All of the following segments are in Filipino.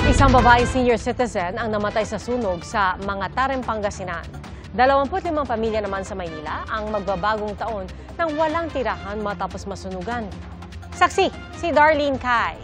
Isang babae senior citizen ang namatay sa sunog sa Mangatarem, Pangasinan. 25 pamilya naman sa Maynila ang magbabagong taon nang walang tirahan matapos masunugan. Saksi, si Darlene Kai.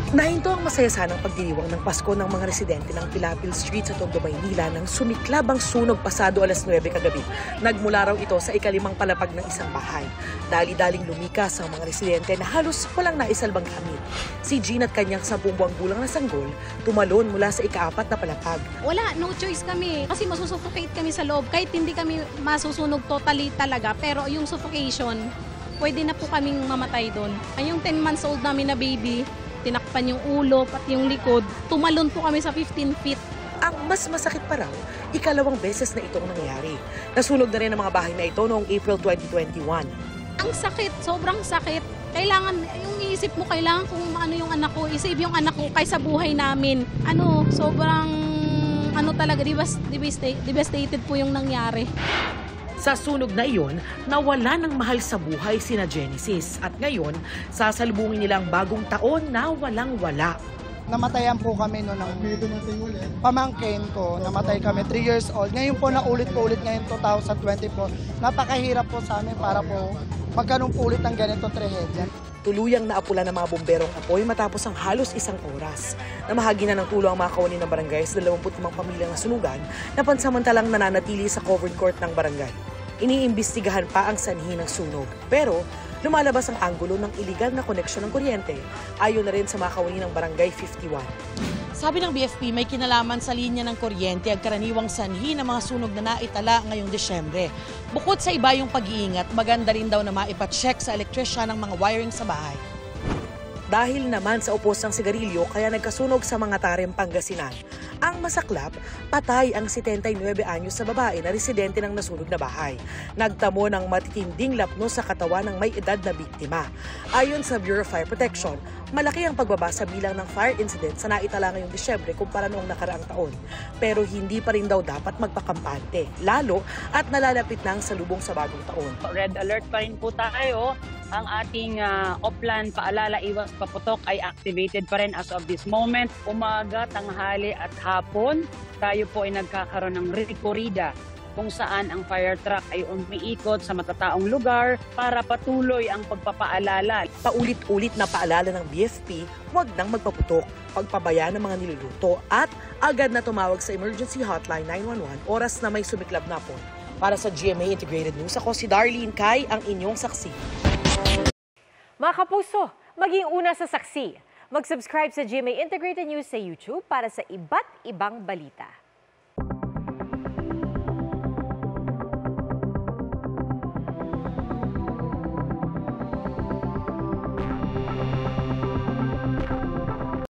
Nahinto ang masaya-sanang pagdiriwang ng Pasko ng mga residente ng Pilapil Street sa Tondo, Maynila nang sumiklab ang sunog pasado alas 9 kagabi. Nagmula raw ito sa ikalimang palapag ng isang bahay. Dali-daling lumikas ang mga residente na halos walang naisalbang gamit. Si Jean at kanyang 10 buwang gulang na sanggol tumalon mula sa ika-4 na palapag. Wala, no choice kami kasi masusuffocate kami sa loob kahit hindi kami masusunog totally talaga, pero yung suffocation, pwede na po kaming mamatay doon. Yung 10 months old namin na baby, tinakpan yung ulo pati yung likod, tumalon po kami sa 15 feet. Ang mas masakit pa raw, ikalawang beses na itong nangyari. Nasunog na rin ang mga bahay na ito noong April 2021. Ang sakit, sobrang sakit. Kailangan, yung iisip mo, kailangan kung ano yung anak ko, isave yung anak ko kaysa buhay namin. Sobrang, talaga, devastated po yung nangyari. Sa sunog na iyon, nawala ng mahal sa buhay sina Genesis. At ngayon, sasalubungin nilang bagong taon na walang-wala. Namatayan po kami noon ng pamangkin ko. Namatay kami 3 years old. Ngayon po naulit po ulit ngayon 2024. Napakahirap po sa amin para po magkaroon po ulit ng ganitong trahedya. Tuluyang naapula ng mga bomberong apoy matapos ang halos 1 oras. Namahagi na ng tulong ang mga kawani ng barangay sa 25 pamilya na sunugan na pansamantalang nananatili sa covered court ng barangay. Iniimbestigahan pa ang sanhi ng sunog. Pero lumalabas ang anggulo ng iligal na koneksyon ng kuryente ayon na rin sa mga kawani ng barangay 51. Sabi ng BFP, may kinalaman sa linya ng kuryente ang karaniwang sanhi ng mga sunog na naitala ngayong Desyembre. Bukod sa iba yung pag-iingat, maganda rin daw na maipacheck sa elektrisyan ng mga wiring sa bahay. Dahil naman sa upos ng sigarilyo kaya nagkasunog sa Mangatarem, Pangasinan. Ang masaklap, patay ang 79 anyos sa babae na residente ng nasunog na bahay. Nagtamo ng matitinding lapno sa katawan ng may edad na biktima. Ayon sa Bureau of Fire Protection, malaki ang pagbaba sa bilang ng fire incidents sa naitala ngayong Desyembre kumpara noong nakaraang taon. Pero hindi pa rin daw dapat magpakampante, lalo at nalalapit na ang salubong sa bagong taon. Red alert pa rin po tayo. Ang ating Oplan Paalala Iwas Paputok ay activated pa rin as of this moment. Umaga, tanghali at hapon, tayo po ay nagkakaroon ng rekorida kung saan ang fire truck ay umiikot sa matataong lugar para patuloy ang pagpapaalala. Paulit-ulit na paalala ng BFP, huwag nang magpaputok, pagpabayaan ng mga niluluto at agad na tumawag sa emergency hotline 911 oras na may sumiklab na po. Para sa GMA Integrated News, ako si Darlene Kai, ang inyong saksi. Mga kapuso, maging una sa saksi. Mag-subscribe sa GMA Integrated News sa YouTube para sa iba't ibang balita.